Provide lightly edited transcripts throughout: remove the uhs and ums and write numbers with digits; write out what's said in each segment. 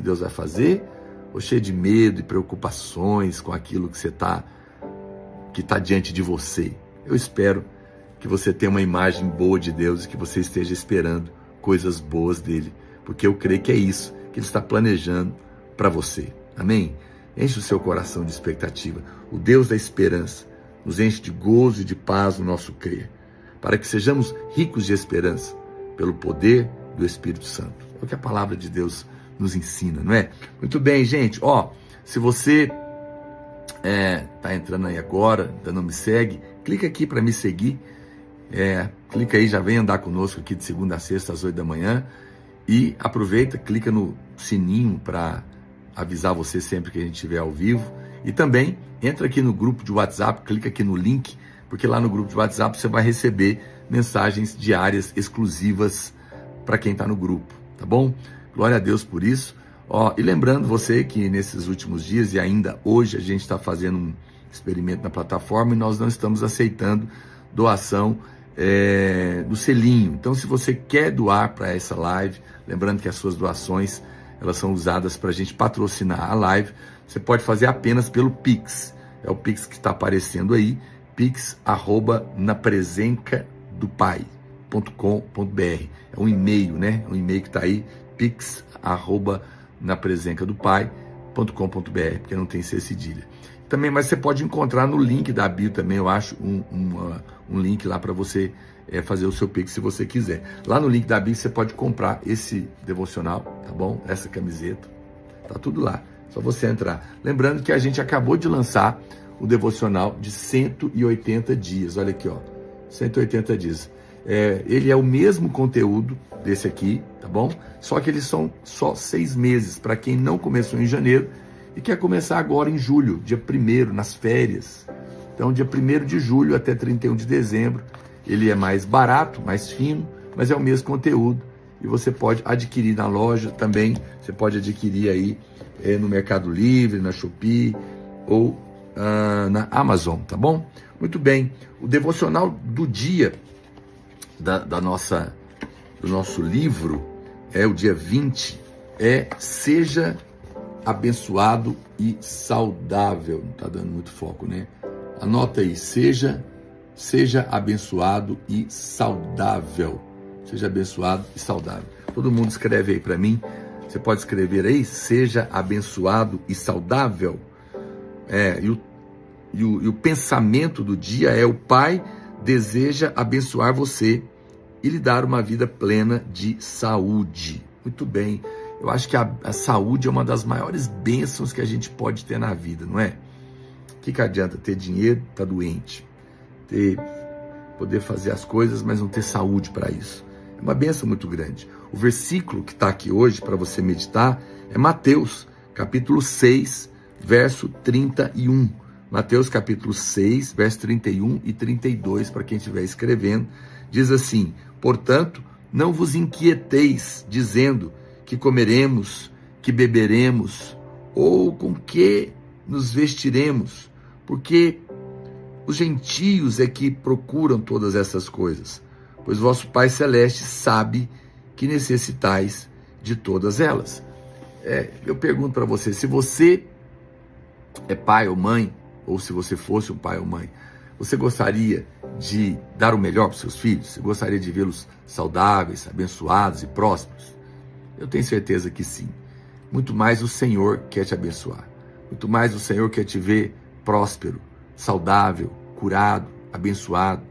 que Deus vai fazer, ou cheio de medo e preocupações com aquilo que está diante de você? Eu espero que você tenha uma imagem boa de Deus e que você esteja esperando coisas boas dele, porque eu creio que é isso que ele está planejando para você. Amém? Enche o seu coração de expectativa. O Deus da esperança nos enche de gozo e de paz no nosso crer, para que sejamos ricos de esperança pelo poder do Espírito Santo. É o que a palavra de Deus nos ensina, não é? Muito bem, gente. Se você tá entrando aí agora, ainda não me segue, clica aqui para me seguir. Clica aí, já vem andar conosco aqui de segunda a sexta às 8 da manhã. E aproveita, clica no sininho para avisar você sempre que a gente estiver ao vivo. E também entra aqui no grupo de WhatsApp, clica aqui no link, porque lá no grupo de WhatsApp você vai receber mensagens diárias exclusivas para quem está no grupo, tá bom? Glória a Deus por isso. E lembrando você que nesses últimos dias e ainda hoje a gente está fazendo um experimento na plataforma e nós não estamos aceitando doação do selinho. Então, se você quer doar para essa live, lembrando que as suas doações elas são usadas para a gente patrocinar a live, você pode fazer apenas pelo Pix. É o Pix que está aparecendo aí, pix@napresencadopai.com.br. É um e-mail, né? Um e-mail que está aí, pix@napresencadopai.com.br, porque não tem C cedilha. Também, mas você pode encontrar no link da bio também, eu acho, um link lá para você fazer o seu Pix se você quiser. Lá no link da bio você pode comprar esse devocional, tá bom? Essa camiseta, tá tudo lá, só você entrar. Lembrando que a gente acabou de lançar o devocional de 180 dias, olha aqui, 180 dias. Ele é o mesmo conteúdo desse aqui, tá bom? Só que eles são só 6 meses, para quem não começou em janeiro e quer começar agora em julho, dia 1º, nas férias. Então, dia 1º de julho até 31 de dezembro, ele é mais barato, mais fino, mas é o mesmo conteúdo. E você pode adquirir na loja também, você pode adquirir aí no Mercado Livre, na Shopee ou na Amazon, tá bom? Muito bem, o devocional do dia do nosso livro, o dia 20, seja abençoado e saudável. Não está dando muito foco, né? Anota aí, seja abençoado e saudável. Seja abençoado e saudável. Todo mundo escreve aí para mim. Você pode escrever aí, seja abençoado e saudável. E o pensamento do dia é: o Pai deseja abençoar você e lhe dar uma vida plena de saúde. Muito bem. Eu acho que a saúde é uma das maiores bênçãos que a gente pode ter na vida, não é? O que adianta ter dinheiro, estar doente? Poder fazer as coisas, mas não ter saúde para isso. É uma bênção muito grande. O versículo que está aqui hoje para você meditar é Mateus, capítulo 6, verso 31. Mateus, capítulo 6, verso 31 e 32, para quem estiver escrevendo, diz assim: portanto, não vos inquieteis, dizendo que comeremos, que beberemos, ou com que nos vestiremos, porque os gentios é que procuram todas essas coisas, pois vosso Pai Celeste sabe que necessitais de todas elas. Eu pergunto para você, se você é pai ou mãe, ou se você fosse um pai ou mãe, você gostaria de dar o melhor para os seus filhos? Você gostaria de vê-los saudáveis, abençoados e prósperos? Eu tenho certeza que sim. Muito mais o Senhor quer te abençoar. Muito mais o Senhor quer te ver próspero, saudável, curado, abençoado.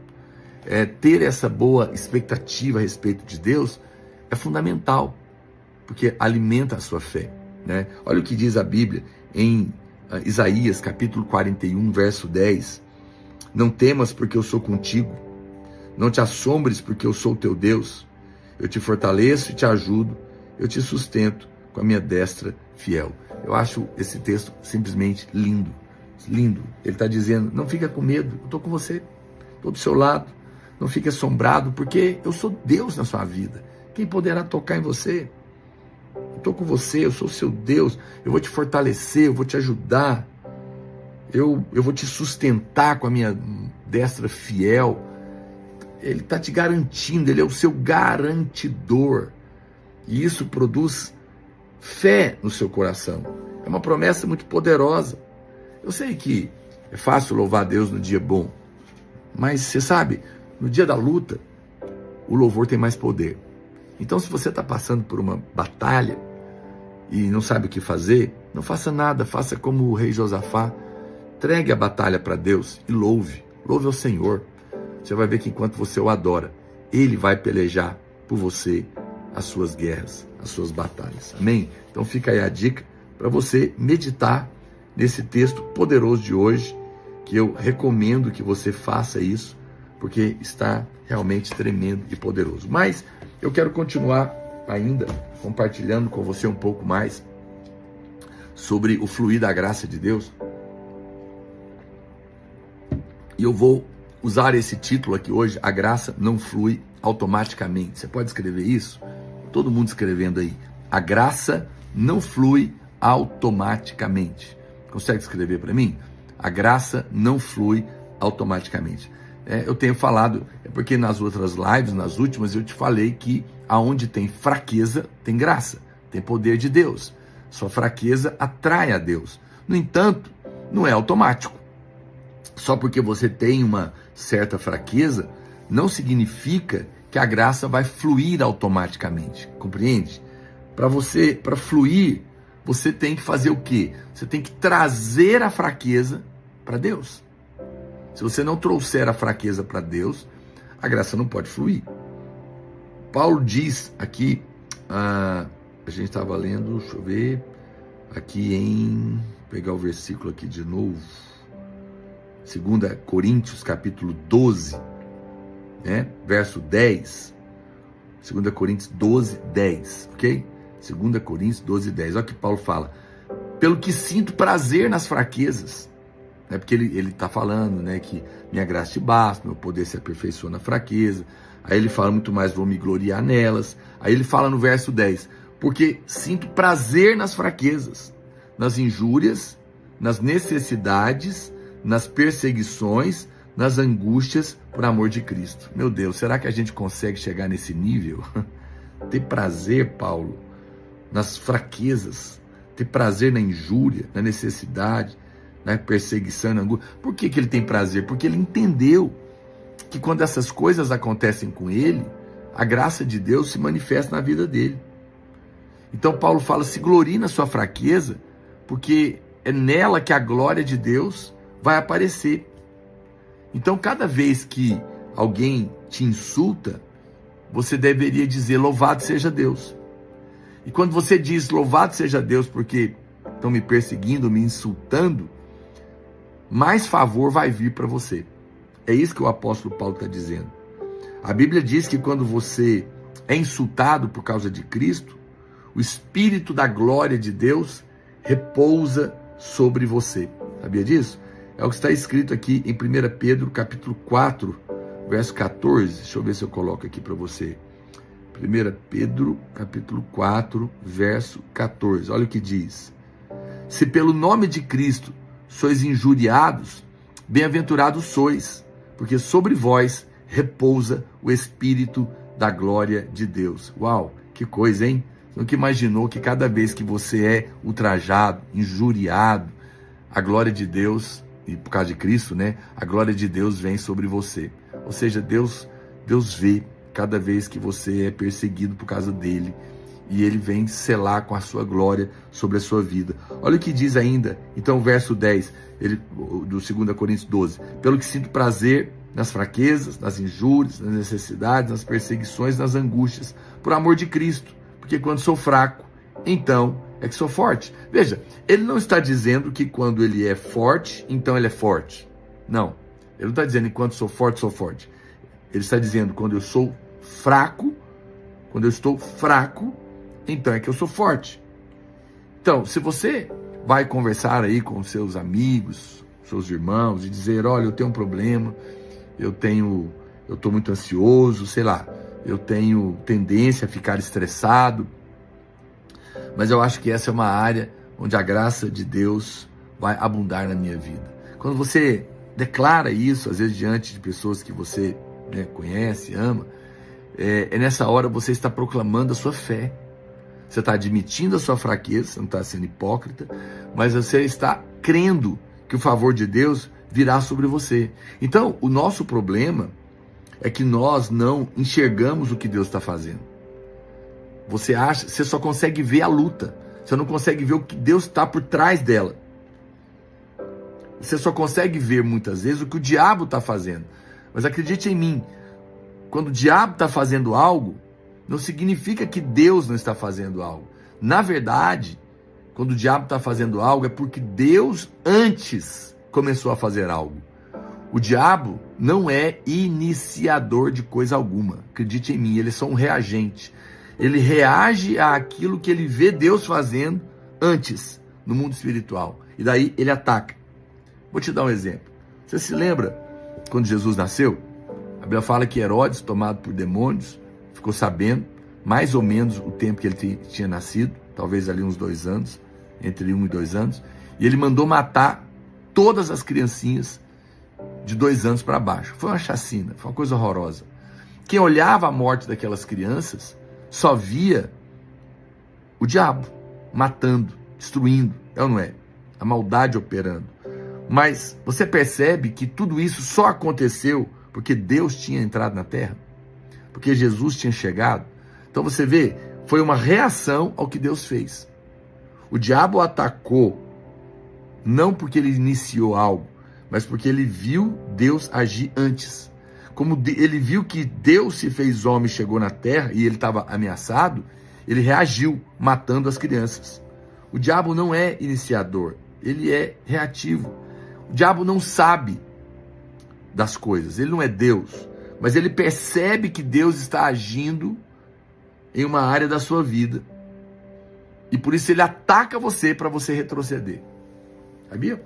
Ter essa boa expectativa a respeito de Deus é fundamental, porque alimenta a sua fé, né? Olha o que diz a Bíblia em Isaías, capítulo 41, verso 10. Não temas, porque eu sou contigo. Não te assombres, porque eu sou o teu Deus. Eu te fortaleço e te ajudo. Eu te sustento com a minha destra fiel. Eu acho esse texto simplesmente lindo. Lindo. Ele está dizendo: não fica com medo, eu estou com você. Estou do seu lado. Não fique assombrado, porque eu sou Deus na sua vida. Quem poderá tocar em você? Eu estou com você, eu sou o seu Deus. Eu vou te fortalecer, eu vou te ajudar. Eu vou te sustentar com a minha destra fiel. Ele está te garantindo, ele é o seu garantidor. E isso produz fé no seu coração. É uma promessa muito poderosa. Eu sei que é fácil louvar a Deus no dia bom, mas você sabe, no dia da luta, o louvor tem mais poder. Então, se você está passando por uma batalha e não sabe o que fazer, não faça nada, faça como o rei Josafá. Entregue a batalha para Deus e louve ao Senhor. Você vai ver que enquanto você o adora, Ele vai pelejar por você as suas guerras, as suas batalhas. Amém? Então fica aí a dica para você meditar nesse texto poderoso de hoje, que eu recomendo que você faça isso, porque está realmente tremendo e poderoso. Mas eu quero continuar ainda compartilhando com você um pouco mais sobre o fluir da graça de Deus. E eu vou usar esse título aqui hoje: a graça não flui automaticamente. Você pode escrever isso? Todo mundo escrevendo aí. A graça não flui automaticamente. Consegue escrever para mim? A graça não flui automaticamente. Eu tenho falado, é porque nas outras lives, nas últimas, eu te falei que aonde tem fraqueza, tem graça, tem poder de Deus. Sua fraqueza atrai a Deus. No entanto, não é automático. Só porque você tem uma certa fraqueza, não significa que a graça vai fluir automaticamente. Compreende? Para fluir, você tem que fazer o quê? Você tem que trazer a fraqueza para Deus. Se você não trouxer a fraqueza para Deus, a graça não pode fluir. Paulo diz aqui, a gente estava lendo, deixa eu ver, aqui pegar o versículo aqui de novo, 2 Coríntios capítulo 12, verso 10, 2 Coríntios 12, 10, ok? 2 Coríntios 12, 10, olha o que Paulo fala: pelo que sinto prazer nas fraquezas, porque ele está falando, que minha graça te basta, meu poder se aperfeiçoa na fraqueza. Aí ele fala muito mais, vou me gloriar nelas. Aí ele fala no verso 10, porque sinto prazer nas fraquezas, nas injúrias, nas necessidades, nas perseguições, nas angústias por amor de Cristo. Meu Deus, será que a gente consegue chegar nesse nível? Ter prazer, Paulo, nas fraquezas, ter prazer na injúria, na necessidade, na perseguição, na angústia. Por que ele tem prazer? Porque ele entendeu que quando essas coisas acontecem com ele, a graça de Deus se manifesta na vida dele. Então Paulo fala: se glorie na sua fraqueza, porque é nela que a glória de Deus vai aparecer. Então, cada vez que alguém te insulta, você deveria dizer: louvado seja Deus. E quando você diz louvado seja Deus porque estão me perseguindo, me insultando, mais favor vai vir para você. É isso que o apóstolo Paulo está dizendo. A Bíblia diz que quando você é insultado por causa de Cristo, o Espírito da glória de Deus repousa sobre você. Sabia disso? É o que está escrito aqui em 1 Pedro capítulo 4, verso 14. Deixa eu ver se eu coloco aqui para você. 1 Pedro capítulo 4, verso 14. Olha o que diz: se pelo nome de Cristo sois injuriados, bem-aventurados sois, porque sobre vós repousa o Espírito da glória de Deus. Uau, que coisa, hein? Você nunca imaginou que cada vez que você é ultrajado, injuriado, a glória de Deus, e por causa de Cristo, a glória de Deus vem sobre você. Ou seja, Deus vê cada vez que você é perseguido por causa dele, e ele vem selar com a sua glória sobre a sua vida. Olha o que diz ainda, então, o verso 10, do 2 Coríntios 12. Pelo que sinto prazer nas fraquezas, nas injúrias, nas necessidades, nas perseguições, nas angústias, por amor de Cristo. Porque quando sou fraco, então é que sou forte. Veja, ele não está dizendo que quando ele é forte, então ele é forte. Não, ele não está dizendo enquanto sou forte, sou forte. Ele está dizendo quando eu sou fraco, quando eu estou fraco, então é que eu sou forte. Então, se você vai conversar aí com seus amigos, seus irmãos, e dizer: olha, eu tenho um problema, eu estou muito ansioso, sei lá, eu tenho tendência a ficar estressado, mas eu acho que essa é uma área onde a graça de Deus vai abundar na minha vida. Quando você declara isso, às vezes diante de pessoas que você conhece, ama, é nessa hora você está proclamando a sua fé. Você está admitindo a sua fraqueza, você não está sendo hipócrita, mas você está crendo que o favor de Deus virá sobre você. Então, o nosso problema é que nós não enxergamos o que Deus está fazendo. Você só consegue ver a luta, você não consegue ver o que Deus está por trás dela. Você só consegue ver muitas vezes o que o diabo está fazendo. Mas acredite em mim, quando o diabo está fazendo algo, não significa que Deus não está fazendo algo. Na verdade, quando o diabo está fazendo algo, é porque Deus antes começou a fazer algo. O diabo não é iniciador de coisa alguma. Acredite em mim, ele é só um reagente. Ele reage àquilo que ele vê Deus fazendo antes, no mundo espiritual. E daí ele ataca. Vou te dar um exemplo. Você se lembra quando Jesus nasceu? A Bíblia fala que Herodes, tomado por demônios, ficou sabendo mais ou menos o tempo que ele tinha nascido, talvez ali uns 2 anos, entre 1 e 2 anos, e ele mandou matar todas as criancinhas de 2 anos para baixo. Foi uma chacina, foi uma coisa horrorosa. Quem olhava a morte daquelas crianças só via o diabo matando, destruindo, é ou não é? A maldade operando. Mas você percebe que tudo isso só aconteceu porque Deus tinha entrado na terra? Porque Jesus tinha chegado? Então você vê, foi uma reação ao que Deus fez. O diabo atacou, não porque ele iniciou algo, mas porque ele viu Deus agir antes. Como ele viu que Deus se fez homem e chegou na terra e ele estava ameaçado, ele reagiu, matando as crianças. O diabo não é iniciador, ele é reativo. O diabo não sabe das coisas, ele não é Deus, mas ele percebe que Deus está agindo em uma área da sua vida. E por isso ele ataca você para você retroceder. Sabia?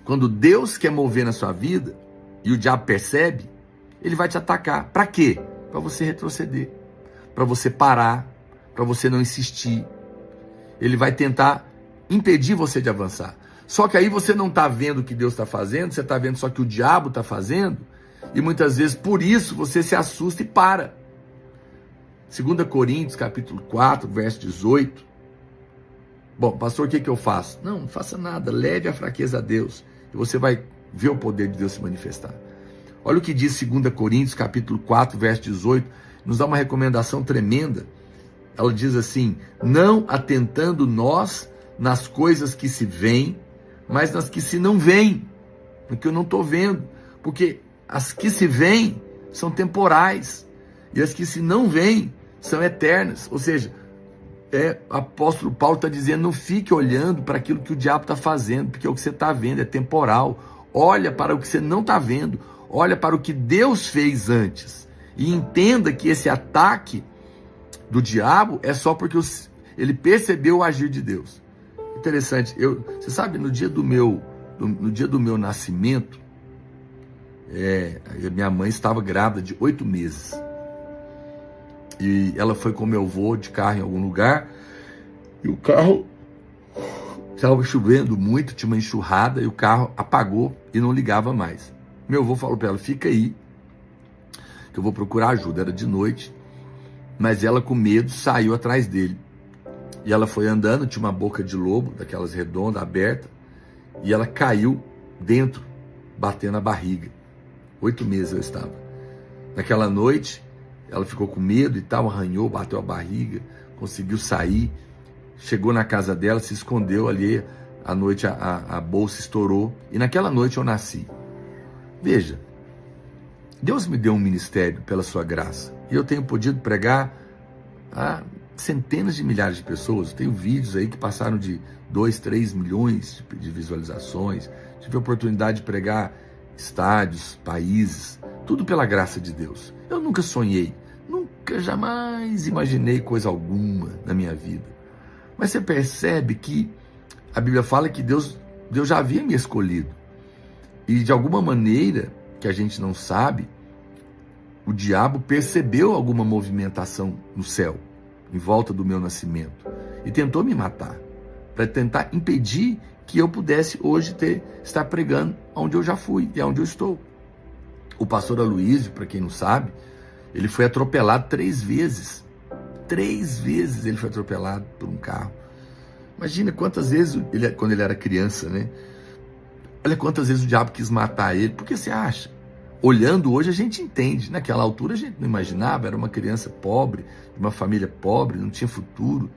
Quando Deus quer mover na sua vida e o diabo percebe, ele vai te atacar. Para quê? Para você retroceder, para você parar, para você não insistir. Ele vai tentar impedir você de avançar. Só que aí você não está vendo o que Deus está fazendo, você está vendo só que o diabo está fazendo, e muitas vezes por isso você se assusta e para. 2 Coríntios, capítulo 4, verso 18. Bom, pastor, o que eu faço? Não faça nada, leve a fraqueza a Deus, e você vai ver o poder de Deus se manifestar. Olha o que diz 2 Coríntios, capítulo 4, verso 18, nos dá uma recomendação tremenda. Ela diz assim: não atentando nós nas coisas que se veem, mas nas que se não veem, porque eu não estou vendo, porque as que se veem são temporais, e as que se não veem são eternas. Ou seja, o apóstolo Paulo está dizendo, não fique olhando para aquilo que o diabo está fazendo, porque o que você está vendo é temporal. Olha para o que você não está vendo, olha para o que Deus fez antes, e entenda que esse ataque do diabo é só porque ele percebeu o agir de Deus. Interessante, você sabe, no dia do meu nascimento, minha mãe estava grávida de 8 meses. E ela foi com meu avô de carro em algum lugar, e o carro estava chovendo muito, tinha uma enxurrada, e o carro apagou e não ligava mais. Meu avô falou para ela, fica aí, que eu vou procurar ajuda. Era de noite, mas ela com medo saiu atrás dele. E ela foi andando, tinha uma boca de lobo, daquelas redondas, aberta, e ela caiu dentro, batendo a barriga. 8 meses eu estava. Naquela noite, ela ficou com medo e tal, arranhou, bateu a barriga, conseguiu sair, chegou na casa dela, se escondeu ali, à noite a bolsa estourou, e naquela noite eu nasci. Veja, Deus me deu um ministério pela sua graça, e eu tenho podido pregar a centenas de milhares de pessoas. Eu tenho vídeos aí que passaram de 2, 3 milhões de visualizações, tive a oportunidade de pregar estádios, países, tudo pela graça de Deus. Eu nunca sonhei, nunca, jamais imaginei coisa alguma na minha vida. Mas você percebe que a Bíblia fala que Deus já havia me escolhido. E de alguma maneira, que a gente não sabe, o diabo percebeu alguma movimentação no céu, em volta do meu nascimento, e tentou me matar, para tentar impedir que eu pudesse hoje estar pregando onde eu já fui e onde eu estou. O pastor Aloysio, para quem não sabe, ele foi atropelado 3 vezes. 3 vezes ele foi atropelado por um carro. Imagina quantas vezes, quando ele era criança, né? Olha quantas vezes o diabo quis matar ele. Por que você acha? Olhando hoje a gente entende. Naquela altura a gente não imaginava, era uma criança pobre, de uma família pobre, não tinha futuro.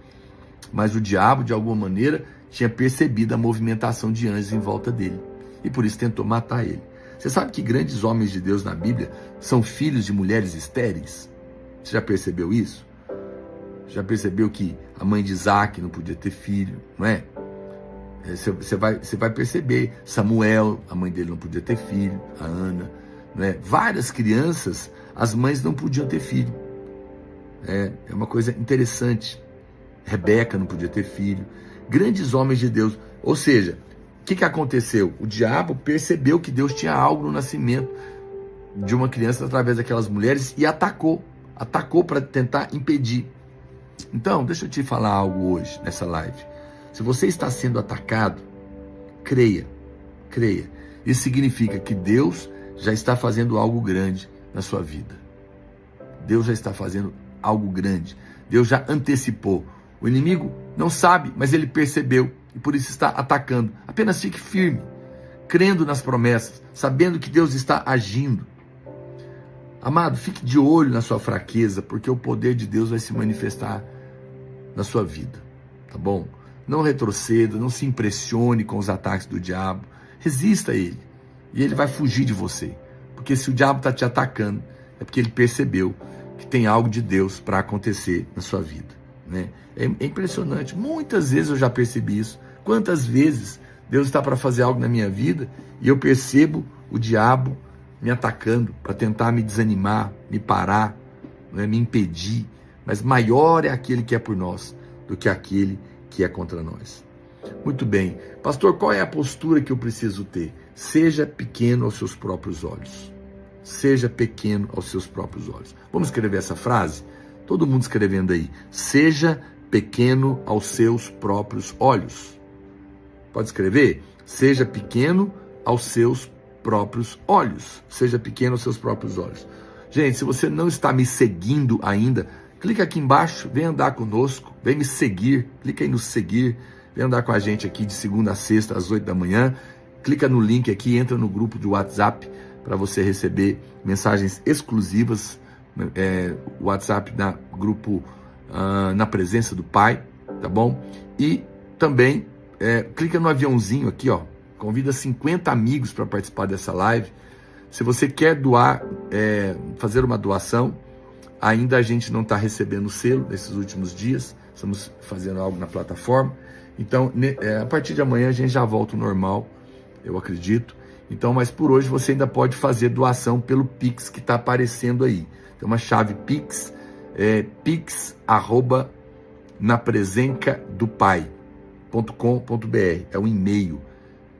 Mas o diabo, de alguma maneira, tinha percebido a movimentação de anjos em volta dele. E por isso tentou matar ele. Você sabe que grandes homens de Deus na Bíblia são filhos de mulheres estéreis? Você já percebeu isso? Já percebeu que a mãe de Isaac não podia ter filho, não é? Você vai perceber. Samuel, a mãe dele não podia ter filho, a Ana, não é? Várias crianças, as mães não podiam ter filho. É uma coisa interessante. Rebeca não podia ter filho. Grandes homens de Deus. Ou seja, o que aconteceu? O diabo percebeu que Deus tinha algo no nascimento de uma criança através daquelas mulheres e atacou para tentar impedir. Então, deixa eu te falar algo hoje, nessa live. Se você está sendo atacado, creia. Isso significa que Deus já está fazendo algo grande na sua vida. Deus já está fazendo algo grande. Deus já antecipou. O inimigo não sabe, mas ele percebeu e por isso está atacando. Apenas fique firme, crendo nas promessas, sabendo que Deus está agindo. Amado, fique de olho na sua fraqueza, porque o poder de Deus vai se manifestar na sua vida, tá bom? Não retroceda, não se impressione com os ataques do diabo. Resista a ele e ele vai fugir de você. Porque se o diabo está te atacando, é porque ele percebeu que tem algo de Deus para acontecer na sua vida, né? É impressionante. Muitas vezes eu já percebi isso. Quantas vezes Deus está para fazer algo na minha vida e eu percebo o diabo me atacando para tentar me desanimar, me parar, né, me impedir. Mas maior é aquele que é por nós do que aquele que é contra nós. Muito bem. Pastor, qual é a postura que eu preciso ter? Seja pequeno aos seus próprios olhos. Seja pequeno aos seus próprios olhos. Vamos escrever essa frase? Todo mundo escrevendo aí. Seja pequeno aos seus próprios olhos. Pode escrever? Seja pequeno aos seus próprios olhos. Seja pequeno aos seus próprios olhos. Gente, se você não está me seguindo ainda, clica aqui embaixo, vem andar conosco, vem me seguir, clica aí no seguir, vem andar com a gente aqui de segunda a sexta às 8 da manhã, clica no link aqui, entra no grupo de WhatsApp para você receber mensagens exclusivas, o WhatsApp da grupo Na Presença do Pai, tá bom? E também clica no aviãozinho aqui, ó, convida 50 amigos para participar dessa live. Se você quer doar, fazer uma doação, ainda a gente não está recebendo o selo nesses últimos dias, estamos fazendo algo na plataforma. Então, a partir de amanhã a gente já volta ao normal, eu acredito. Então, mas por hoje você ainda pode fazer doação pelo Pix que está aparecendo aí. Tem uma chave Pix, pix@napresencadopai.com.br, é um e-mail,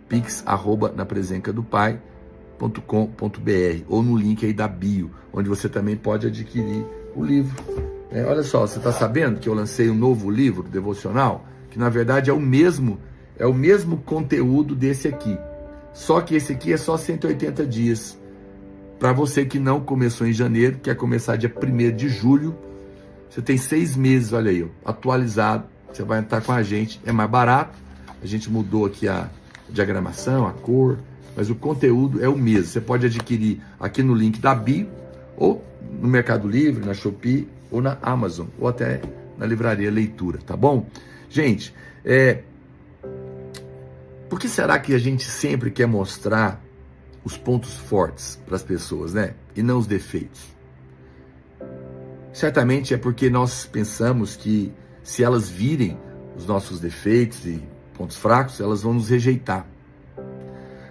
pix@napresencadopai.com.br, ou no link aí da bio, onde você também pode adquirir o livro. Olha só, você está sabendo que eu lancei um novo livro devocional, que na verdade é o mesmo conteúdo desse aqui, só que esse aqui é só 180 dias. Para você que não começou em janeiro, quer começar dia 1º de julho, você tem 6 meses, olha aí, atualizado, você vai estar com a gente, é mais barato, a gente mudou aqui a diagramação, a cor, mas o conteúdo é o mesmo. Você pode adquirir aqui no link da bio, ou no Mercado Livre, na Shopee, ou na Amazon, ou até na Livraria Leitura, tá bom? Gente, por que será que a gente sempre quer mostrar os pontos fortes para as pessoas, né? E não os defeitos? Certamente é porque nós pensamos que se elas virem os nossos defeitos e pontos fracos, elas vão nos rejeitar.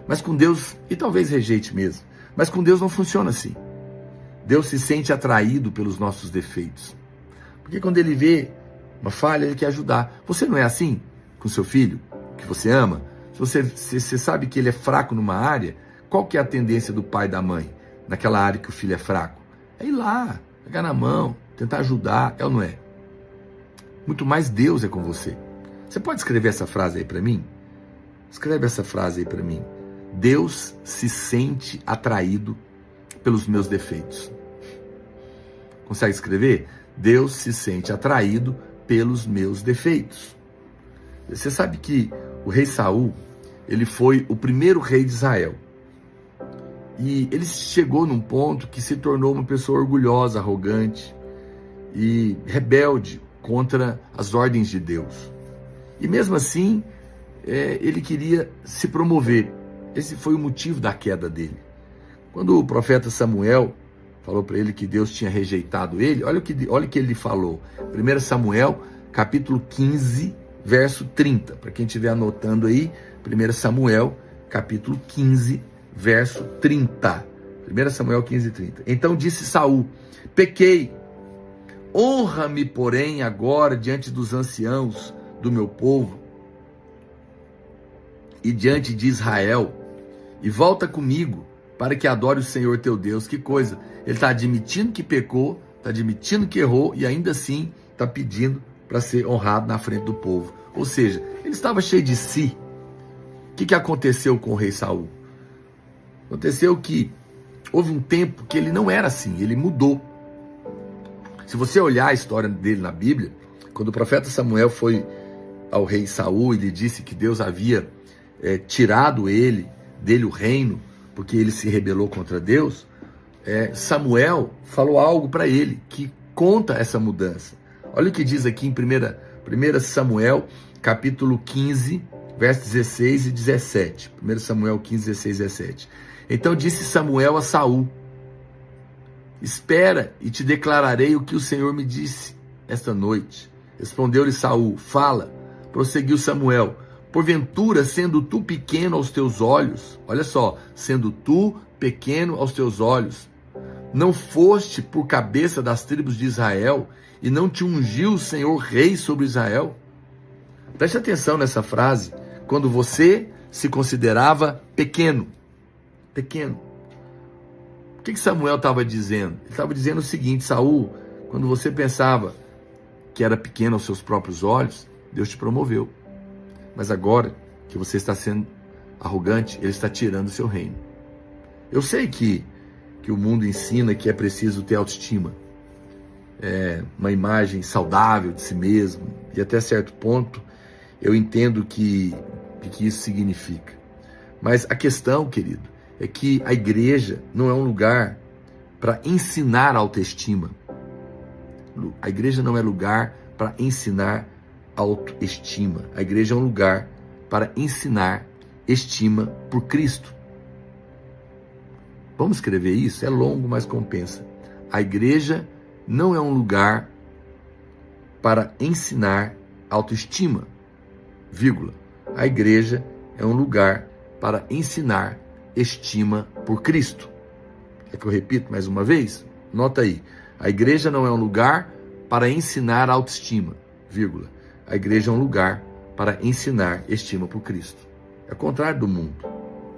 Mas com Deus, e talvez rejeite mesmo, mas com Deus não funciona assim. Deus se sente atraído pelos nossos defeitos. Porque quando ele vê uma falha, ele quer ajudar. Você não é assim com seu filho, que você ama? Se você sabe que ele é fraco numa área, qual que é a tendência do pai e da mãe naquela área que o filho é fraco? É ir lá, pegar na mão, tentar ajudar, é ou não é? Muito mais Deus é com você. Você pode escrever essa frase aí para mim? Escreve essa frase aí para mim. Deus se sente atraído pelos meus defeitos. Consegue escrever? Deus se sente atraído pelos meus defeitos. Você sabe que o rei Saul, ele foi o primeiro rei de Israel. E ele chegou num ponto que se tornou uma pessoa orgulhosa, arrogante e rebelde contra as ordens de Deus. E mesmo assim, ele queria se promover. Esse foi o motivo da queda dele. Quando o profeta Samuel falou para ele que Deus tinha rejeitado ele, olha o que ele falou. 1 Samuel, capítulo 15, verso 30. Para quem estiver anotando aí, 1 Samuel, capítulo 15, verso 30. 1 Samuel 15, 30. Então disse Saul: pequei, honra-me, porém, agora diante dos anciãos do meu povo e diante de Israel, e volta comigo para que adore o Senhor teu Deus. Que coisa, ele está admitindo que pecou, está admitindo que errou e ainda assim está pedindo para ser honrado na frente do povo. Ou seja, ele estava cheio de si. O que aconteceu com o rei Saul? Aconteceu que houve um tempo que ele não era assim, ele mudou. Se você olhar a história dele na Bíblia, quando o profeta Samuel foi ao rei Saul e lhe disse que Deus havia tirado dele o reino, porque ele se rebelou contra Deus, Samuel falou algo para ele que conta essa mudança. Olha o que diz aqui em 1 Samuel, capítulo 15, versos 16 e 17. 1 Samuel 15, 16 e 17. Então disse Samuel a Saul: espera e te declararei o que o Senhor me disse esta noite. Respondeu-lhe Saul: fala. Prosseguiu Samuel: porventura, sendo tu pequeno aos teus olhos, olha só, sendo tu pequeno aos teus olhos, não foste por cabeça das tribos de Israel, e não te ungiu o Senhor rei sobre Israel? Preste atenção nessa frase, quando você se considerava pequeno. Pequeno. O que Samuel estava dizendo? Ele estava dizendo o seguinte: Saul, quando você pensava que era pequeno aos seus próprios olhos, Deus te promoveu. Mas agora que você está sendo arrogante, Ele está tirando o seu reino. Eu sei que o mundo ensina que é preciso ter autoestima, uma imagem saudável de si mesmo, e até certo ponto eu entendo o que isso significa. Mas a questão, querido, é que a igreja não é um lugar para ensinar autoestima. A igreja não é lugar para ensinar autoestima. A igreja é um lugar para ensinar estima por Cristo. Vamos escrever isso? É longo, mas compensa. A igreja não é um lugar para ensinar autoestima, vírgula. A igreja é um lugar para ensinar estima por Cristo. Quer que eu repito mais uma vez? Nota aí. A igreja não é um lugar para ensinar autoestima, vírgula. A igreja é um lugar para ensinar estima por Cristo. É o contrário do mundo.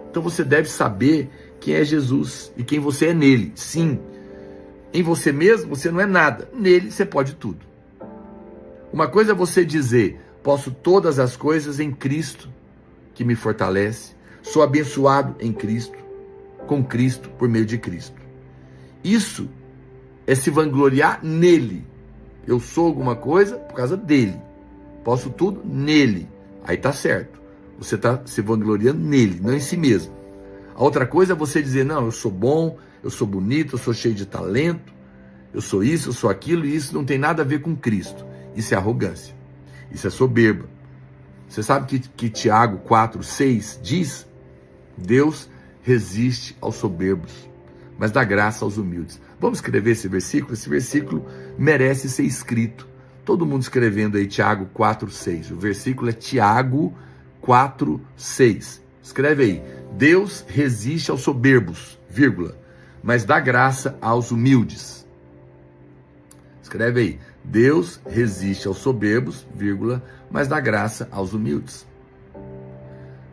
Então você deve saber quem é Jesus e quem você é nele. Sim, em você mesmo você não é nada. Nele você pode tudo. Uma coisa é você dizer: posso todas as coisas em Cristo que me fortalece. Sou abençoado em Cristo, com Cristo, por meio de Cristo. Isso é se vangloriar nele. Eu sou alguma coisa por causa dele. Posso tudo nele. Aí tá certo. Você está se vangloriando nele, não em si mesmo. A outra coisa é você dizer: não, eu sou bom, eu sou bonito, eu sou cheio de talento, eu sou isso, eu sou aquilo, e isso não tem nada a ver com Cristo. Isso é arrogância. Isso é soberba. Você sabe que Tiago 4:6 diz: Deus resiste aos soberbos, mas dá graça aos humildes. Vamos escrever esse versículo? Esse versículo merece ser escrito. Todo mundo escrevendo aí Tiago 4:6. O versículo é Tiago 4:6. Escreve aí: Deus resiste aos soberbos, vírgula, mas dá graça aos humildes. Escreve aí: Deus resiste aos soberbos, vírgula, mas dá graça aos humildes.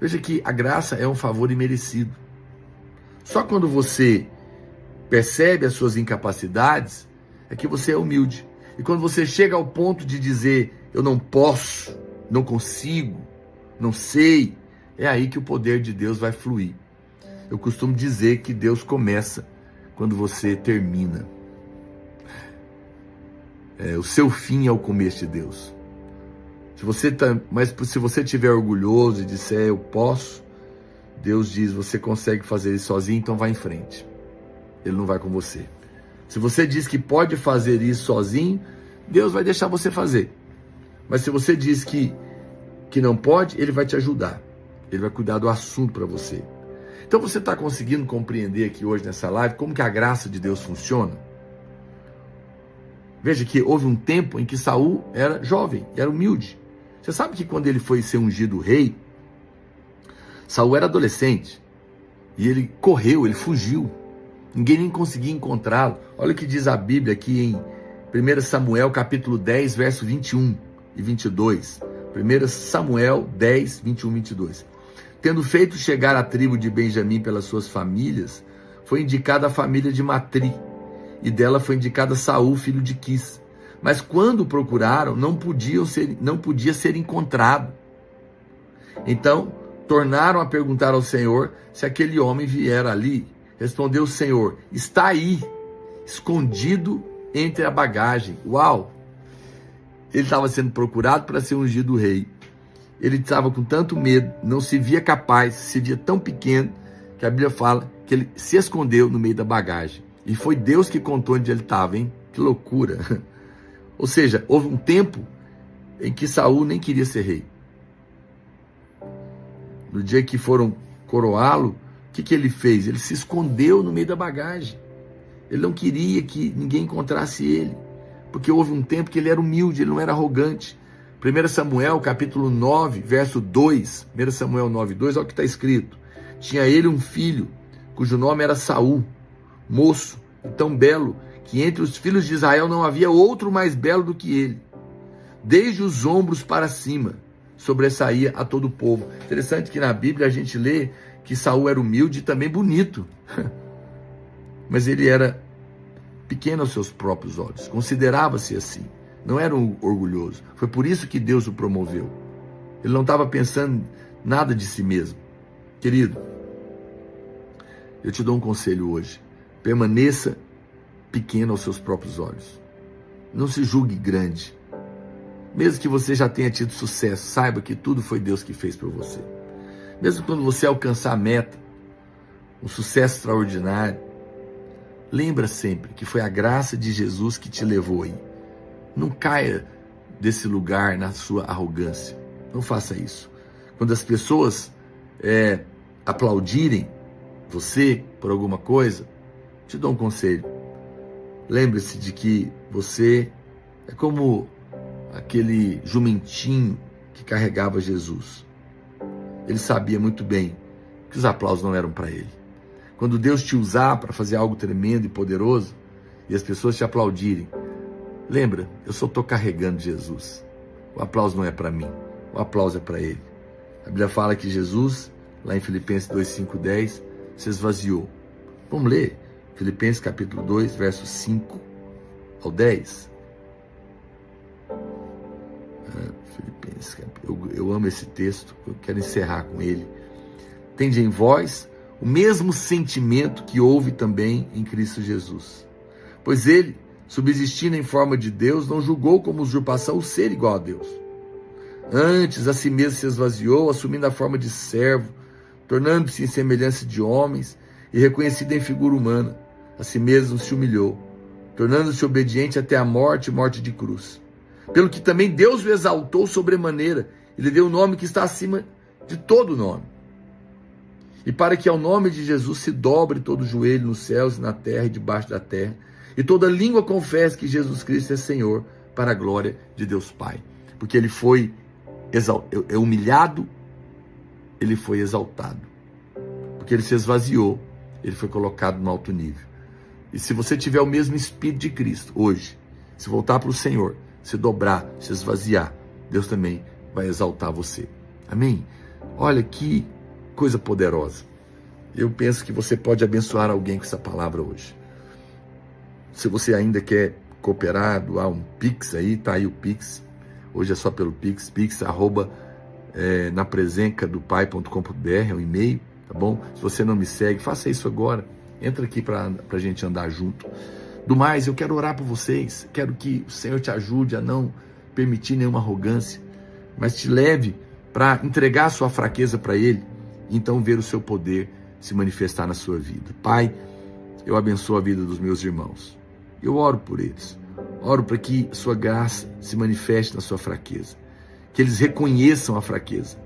Veja que a graça é um favor imerecido. Só quando você percebe as suas incapacidades é que você é humilde. E quando você chega ao ponto de dizer: eu não posso, não consigo, não sei, é aí que o poder de Deus vai fluir. Eu costumo dizer que Deus começa quando você termina. O seu fim é o começo de Deus. Mas se você estiver orgulhoso e disser eu posso, Deus diz, você consegue fazer isso sozinho, então vai em frente. Ele não vai com você. Se você diz que pode fazer isso sozinho, Deus vai deixar você fazer. Mas se você diz que não pode, Ele vai te ajudar. Ele vai cuidar do assunto para você. Então você está conseguindo compreender aqui hoje nessa live como que a graça de Deus funciona? Veja que houve um tempo em que Saul era jovem, era humilde. Você sabe que quando ele foi ser ungido rei, Saul era adolescente. E ele correu, ele fugiu. Ninguém nem conseguia encontrá-lo. Olha o que diz a Bíblia aqui em 1 Samuel capítulo 10, verso 21 e 22. 1 Samuel 10, 21 e 22. Tendo feito chegar a tribo de Benjamim pelas suas famílias, foi indicada a família de Matri, e dela foi indicada Saul, filho de Quis. Mas quando procuraram, não podia ser encontrado. Então, tornaram a perguntar ao Senhor se aquele homem viera ali. Respondeu o Senhor, está aí, escondido entre a bagagem. Uau! Ele estava sendo procurado para ser ungido rei. Ele estava com tanto medo, não se via capaz, se via tão pequeno, que a Bíblia fala que ele se escondeu no meio da bagagem. E foi Deus que contou onde ele estava, hein? Que loucura! Ou seja, houve um tempo em que Saul nem queria ser rei. No dia que foram coroá-lo, o que ele fez? Ele se escondeu no meio da bagagem. Ele não queria que ninguém encontrasse ele, porque houve um tempo que ele era humilde, ele não era arrogante. 1 Samuel, capítulo 9, verso 2, 1 Samuel 9, 2, olha o que está escrito. Tinha ele um filho, cujo nome era Saul, moço e tão belo, que entre os filhos de Israel não havia outro mais belo do que ele. Desde os ombros para cima, sobressaía a todo o povo. Interessante que na Bíblia a gente lê que Saul era humilde e também bonito. Mas ele era pequeno aos seus próprios olhos, considerava-se assim. Não era um orgulhoso. Foi por isso que Deus o promoveu. Ele não estava pensando nada de si mesmo. Querido, eu te dou um conselho hoje. Permaneça pequeno aos seus próprios olhos. Não se julgue grande. Mesmo que você já tenha tido sucesso, saiba que tudo foi Deus que fez por você. Mesmo quando você alcançar a meta, um sucesso extraordinário, lembra sempre que foi a graça de Jesus que te levou aí. Não caia desse lugar na sua arrogância. Não faça isso. Quando as pessoas aplaudirem você por alguma coisa, te dou um conselho. Lembre-se de que você é como aquele jumentinho que carregava Jesus. Ele sabia muito bem que os aplausos não eram para ele. Quando Deus te usar para fazer algo tremendo e poderoso, e as pessoas te aplaudirem, lembra, eu só estou carregando Jesus. O aplauso não é para mim, o aplauso é para ele. A Bíblia fala que Jesus, lá em Filipenses 2, 5, 10, se esvaziou. Vamos ler Filipenses capítulo 2, versos 5 ao 10. Filipenses, eu amo esse texto, eu quero encerrar com ele. Tende em vós o mesmo sentimento que houve também em Cristo Jesus. Pois ele, subsistindo em forma de Deus, não julgou como usurpação o ser igual a Deus. Antes, a si mesmo se esvaziou, assumindo a forma de servo, tornando-se em semelhança de homens e reconhecido em figura humana. A si mesmo se humilhou, tornando-se obediente até a morte e morte de cruz. Pelo que também Deus o exaltou sobremaneira, e lhe deu o nome que está acima de todo nome. E para que ao nome de Jesus se dobre todo o joelho nos céus e na terra e debaixo da terra, e toda língua confesse que Jesus Cristo é Senhor, para a glória de Deus Pai. Porque ele foi humilhado, ele foi exaltado. Porque ele se esvaziou, ele foi colocado no alto nível. E se você tiver o mesmo Espírito de Cristo hoje, se voltar para o Senhor, se dobrar, se esvaziar, Deus também vai exaltar você. Amém? Olha que coisa poderosa. Eu penso que você pode abençoar alguém com essa palavra hoje. Se você ainda quer cooperar, doar um Pix aí, tá aí o Pix. Hoje é só pelo Pix, napresencadopai.com.br, é um e-mail, tá bom? Se você não me segue, faça isso agora. Entra aqui para a gente andar junto. Do mais, eu quero orar por vocês, quero que o Senhor te ajude a não permitir nenhuma arrogância, mas te leve para entregar a sua fraqueza para Ele, e então ver o seu poder se manifestar na sua vida. Pai, eu abençoo a vida dos meus irmãos. Eu oro por eles. Oro para que sua graça se manifeste na sua fraqueza. Que eles reconheçam a fraqueza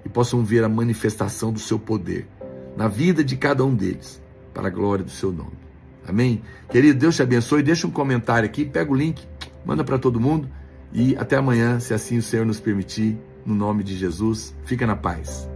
e possam ver a manifestação do seu poder na vida de cada um deles, para a glória do seu nome. Amém? Querido, Deus te abençoe. Deixa um comentário aqui, pega o link, manda para todo mundo e até amanhã, se assim o Senhor nos permitir, no nome de Jesus. Fica na paz.